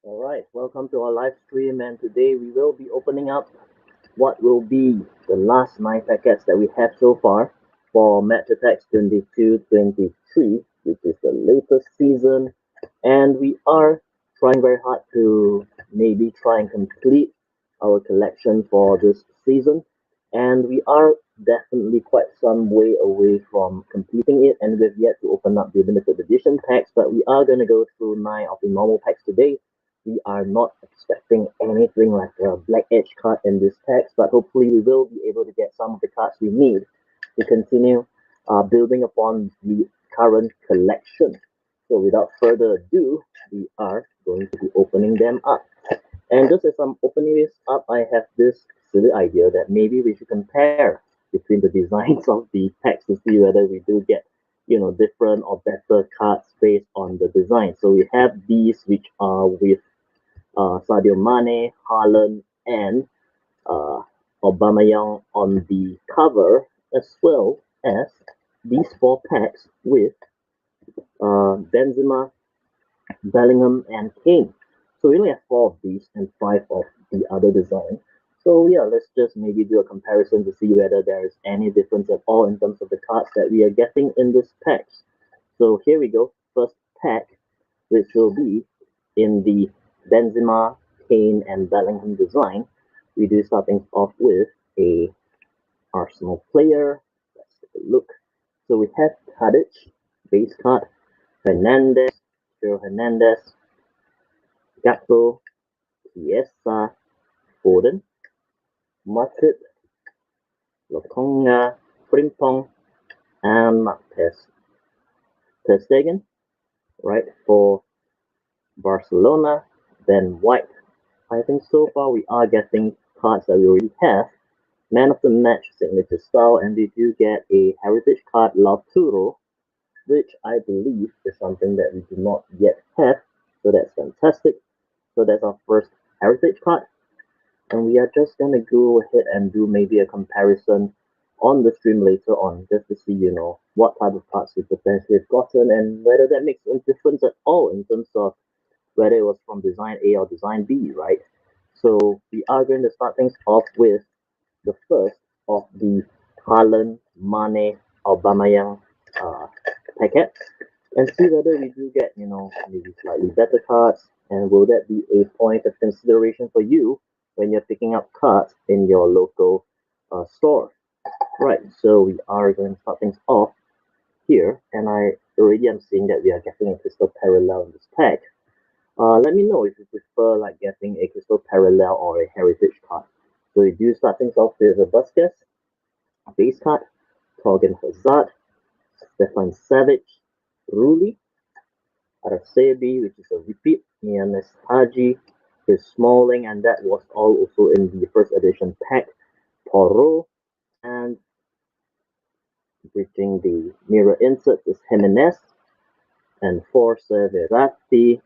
All right, welcome to our live stream, and today we will be opening up what will be the last nine packets that we have so far for Match Attacks 22-23, which is the latest season, and we are trying very hard to maybe try and complete our collection for this season, and we are definitely quite some way away from completing it, and we've yet to open up the limited edition packs, but we are going to go through nine of the normal packs today. We are not expecting anything like a black edge card in this text, but hopefully we will be able to get some of the cards we need to continue building upon the current collection. So without further ado, we are going to be opening them up. And just as I'm opening this up, I have this silly idea that maybe we should compare between the designs of the packs to see whether we do get different or better cards based on the design. So we have these which are with Sadio Mane, Haaland, and uh, Aubameyang on the cover, as well as these four packs with Benzema, Bellingham, and Kane. So we only have four of these and five of the other design. So yeah, let's just maybe do a comparison to see whether there is any difference at all in terms of the cards that we are getting in this packs. So here we go. First pack, which will be in the Benzema, Kane, and Bellingham design. We do start things off with a Arsenal player. Let's take a look. So we have Tadic, base card, Hernandez, Joe Hernandez, Gakpo, Chiesa, Foden, Matip, Lokonga, Frimpong, and Marquez. Ter Stegen, right, for Barcelona, then White. I think so far we are getting cards that we already have. Man of the match signature style, and we do get a heritage card Lautaro, which I believe is something that we do not yet have. So that's fantastic. So that's our first heritage card. And we are just gonna go ahead and do maybe a comparison on the stream later on just to see, what type of cards we potentially have gotten and whether that makes a difference at all in terms of whether it was from design A or design B, right? So we are going to start things off with the first of the Haaland, Mane, Aubameyang uh, packet and see whether we do get, maybe slightly better cards. And will that be a point of consideration for you when you're picking up cards in your local store? Right, so we are going to start things off here, and I already am seeing that we are getting a crystal parallel in this pack. Let me know if you prefer like getting a crystal parallel or a heritage card. So we do start things off with a Busquets, base card, Torgan Hazard, Stefan Savic, Rulli, Arasebi, which is a repeat, Nianis Haji, Chris Smalling, and that was all also in the first edition pack, Porro, and bridging the mirror insert is Jimenez, and Forza Verratti,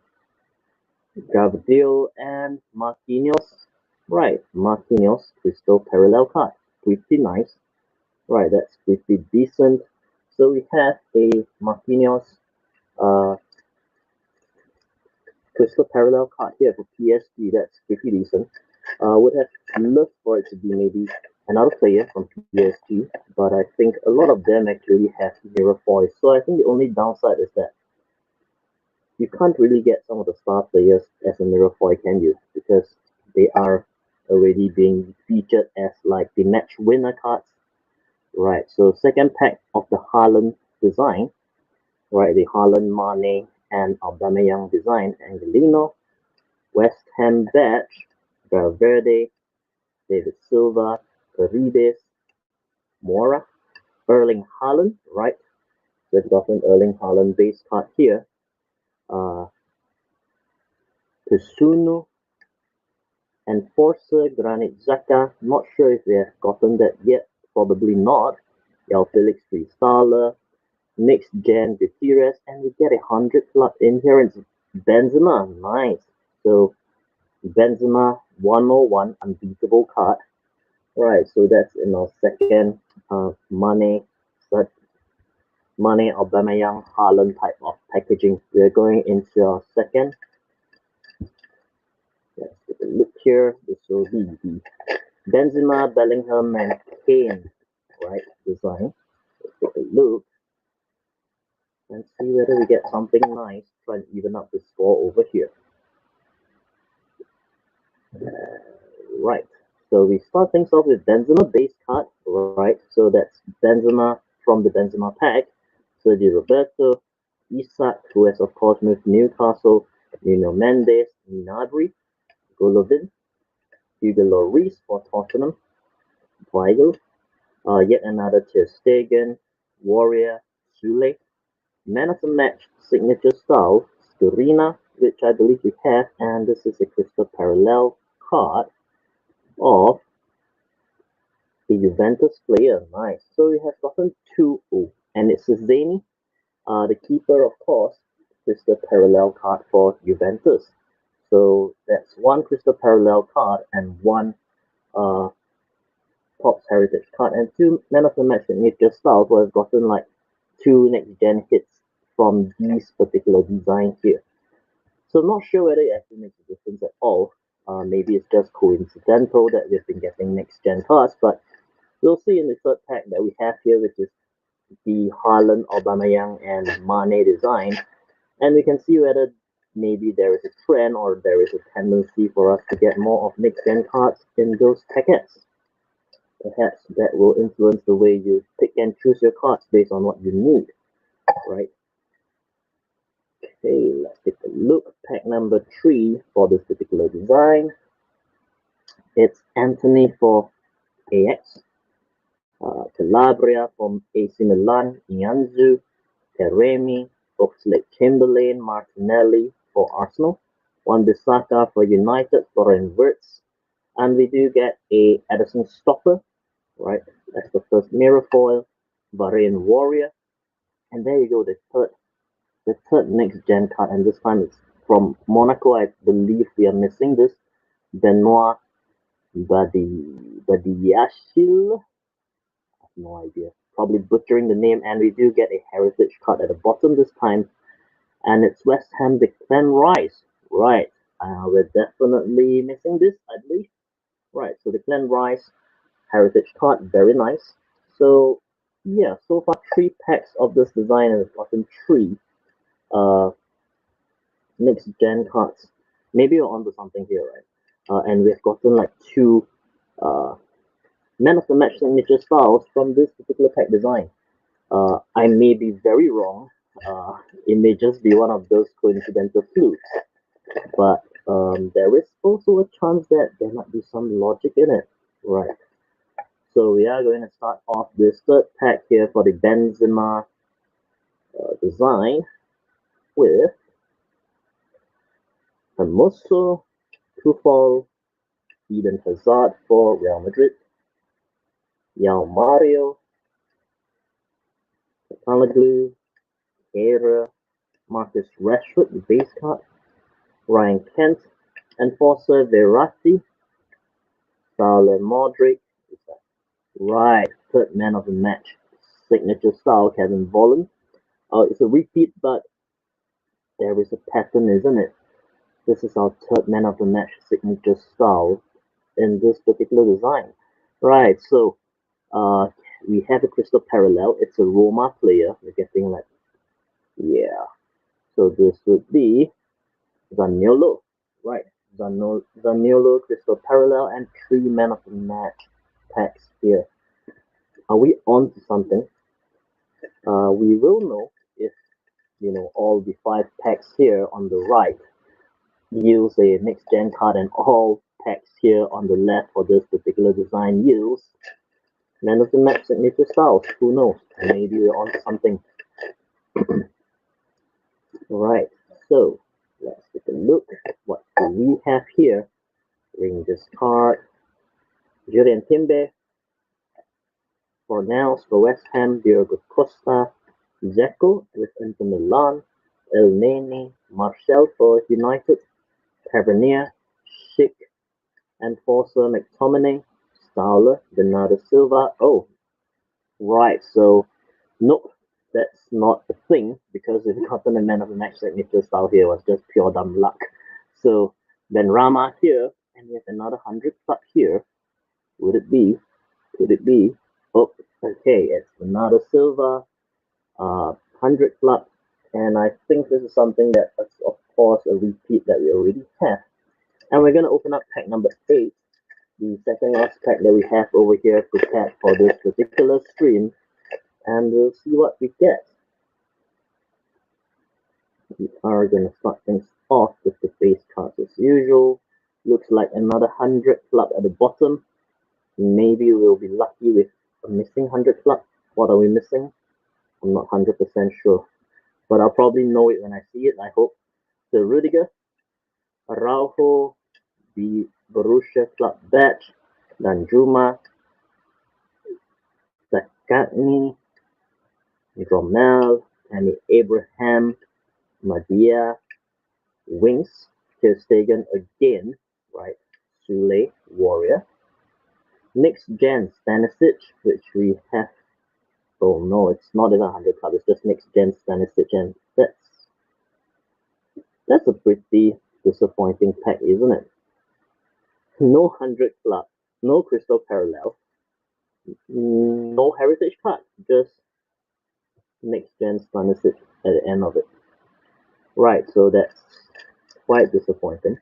Gavdil, and Marquinhos. Right, Marquinhos, crystal parallel card. Pretty nice. Right, that's pretty decent. So we have a Marquinhos uh, crystal parallel card here for PSG. That's pretty decent. Would have loved for it to be maybe another player from PSG, but I think a lot of them actually have mirror foils. So I think the only downside is that you can't really get some of the star players as a mirror foil, can you? Because they are already being featured as like the match winner cards. Right. So second pack of the Haaland design, right? The Haaland, Mane, and Aubameyang design. Angelino, West Ham badge, Valverde, David Silva, Paredes, Mora, Erling Haaland, right? We've got an Erling Haaland base card here. Uh, Tsuno, Enforcer, Granit Xhaka. Not sure if we have gotten that yet. Probably not. Yao Felix Freestaler, next gen Gutierrez, and we get 100 plus in here. It's Benzema. Nice. So Benzema 101 unbeatable card. Right, so that's in our second Mane, Mane Aubameyang Haaland type of packaging. We're going into our second take a look here. This will be the Benzema, Bellingham, and Kane, right, design. Let's take a look and see whether we get something nice. Try and even up the score over here. Right. So we start things off with Benzema base card, right? So that's Benzema from the Benzema pack. Sergio Roberto, Isak, who has of course moved to Newcastle, Nuno Mendes, Gnabry, Golovin, Hugo Lloris for Tottenham, Weigl, yet another Ter Stegen, Warrior, Sule, Man of the Match signature style, Sturina, which I believe we have, and this is a crystal parallel card of the Juventus player. Nice. So we have gotten two. Oh, and it's Zany, the keeper, of course, crystal parallel card for Juventus. So that's one crystal parallel card and one uh, Topps Heritage card, and two Man of the Match signature styles who have gotten like two next gen hits from these particular designs here. So I'm not sure whether it actually makes a difference at all. Maybe it's just coincidental that we've been getting next gen cards, but we'll see in the third pack that we have here, which is the Haaland, Aubameyang, and Mane design, and we can see whether maybe there is a trend or there is a tendency for us to get more of next gen cards in those packets. Perhaps that will influence the way you pick and choose your cards based on what you need, right? Okay, let's take a look. Pack number 3 for this particular design. It's Anthony for AX, Calabria from AC Milan, Ianzu, Taremi, Oxlade-Chamberlain, Martinelli for Arsenal, Wan-Bissaka for United, Florian Wirtz, and we do get a Edison Stopper, right? That's the first mirror foil, Varane Warrior, and there you go, the third next gen card, and this time it's from Monaco. I believe we are missing this Benoit Badiashile. I have no idea. Probably butchering the name, and we do get a heritage card at the bottom this time, and it's West Ham Declan Rice. Right. We're definitely missing this, I believe. Right. So Declan Rice heritage card, very nice. So yeah, so far 3 packs of this design, and we've gotten 3 uh next gen cards. Maybe you're onto something here, right? And we've gotten like 2 uh Man of the Match signature styles from this particular pack design. I may be very wrong. It may just be one of those coincidental flukes, but there is also a chance that there might be some logic in it. Right. So we are going to start off this third pack here for the Benzema design with Hermoso, Kufal, Eden Hazard for Real Madrid, Yao Mario, Kalaglu, Era, Marcus Rashford, the base card, Ryan Kent, Enforcer Verratti, Salah Modric, right, third man of the match, signature style, Kevin Volland. It's a repeat, but there is a pattern, isn't it? This is our third man of the match signature style in this particular design. Right, so we have a crystal parallel. It's a Roma player. We're getting like, yeah. So this would be Zaniolo. Right, Zaniolo, crystal parallel, and 3 man of the match packs here. Are we on to something? We will know if all the 5 packs here on the right use a next gen card, and all packs here on the left for this particular design use Man of the Match signature styles. Who knows? Maybe we're on to something. Alright, so let's take a look. What do we have here? Rangers card. Julian Timber for Nels for West Ham, Diogo Costa, Dzeko with Inter Milan, El Neni, Martial for United, Tavernier, Schick, Enforcer McTominay, Stowler, Bernardo Silva. Oh, right. So, nope, that's not a thing because if gotten a man of the match signature style here was just pure dumb luck. So, Ben Rama here we have another 100 club here. Would it be? Could it be? Oh, okay, it's another silver 100 club, and I think this is something that is, of course, a repeat that we already have. And we're going to open up pack number 8, the second last pack that we have over here prepared for this particular stream, and we'll see what we get. We are going to start things off with the base cards as usual. Looks like another 100 club at the bottom. Maybe we'll be lucky with a missing 100 club. What are we missing? I'm not 100% sure, but I'll probably know it when I see it, I hope. The Rudiger, Araujo, the Borussia Club badge, Danjuma, Zakatni, Rommel, Tammy Abraham, Madia, Wings, Ter Stegen again, right? Sule, Warrior. Next gen Stanisic, which we have. Oh no, it's not even 100 club, it's just next gen Stanisic, and that's a pretty disappointing pack, isn't it? No 100 club, no crystal parallel, no heritage card, just next gen Stanisic at the end of it. Right, so that's quite disappointing.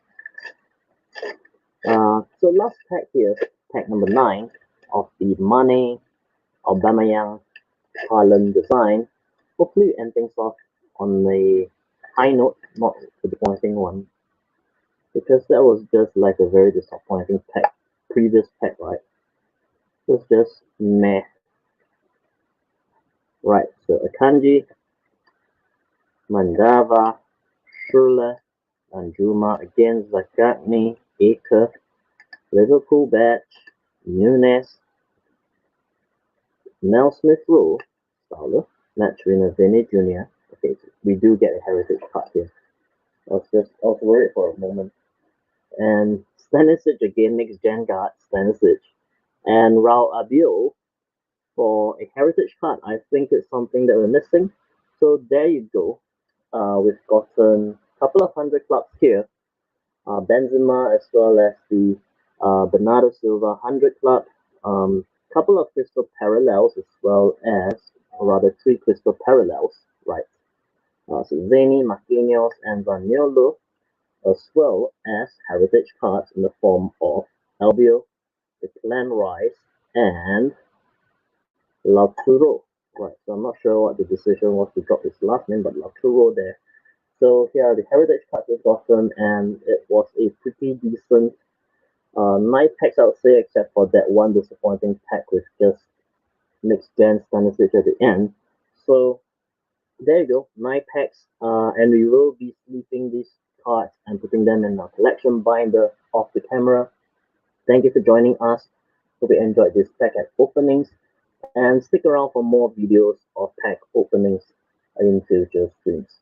So last pack here, pack number 9 of the Mane, Aubameyang, Haaland design. Hopefully end things off on a high note, not a disappointing one. Because that was just like a very disappointing pack. Previous pack, right? It was just meh. Right, so Akanji, Mandava, Schürrle, Danjuma, again Zakatni, Aker, Liverpool badge, Nunes, Mel Smith Rowe, Fowler, match winner Vinny Jr. Okay, so we do get a heritage card here. I was worried for a moment. And Stanisic again, next gen guard, Stanisic. And Raul Abio for a heritage card. I think it's something that we're missing. So there you go. We've gotten a couple of 100 clubs here. Benzema as well as the Bernardo Silva 100 club. Couple of crystal parallels as well as, or rather 3 crystal parallels, right? So Zany, Marquinhos, and Zaniolo, as well as heritage cards in the form of Albio, the Clan Rice, and Lautaro. Right, so I'm not sure what the decision was to drop his last name, but Lautaro there. So here are the heritage cards we've gotten, and it was a pretty decent 9 packs, I would say, except for that one disappointing pack with just next gen Stanisic at the end. So there you go, 9 packs, and we will be sleeping these cards and putting them in our collection binder off the camera. Thank you for joining us. Hope you enjoyed this pack at openings, and stick around for more videos of pack openings in future streams.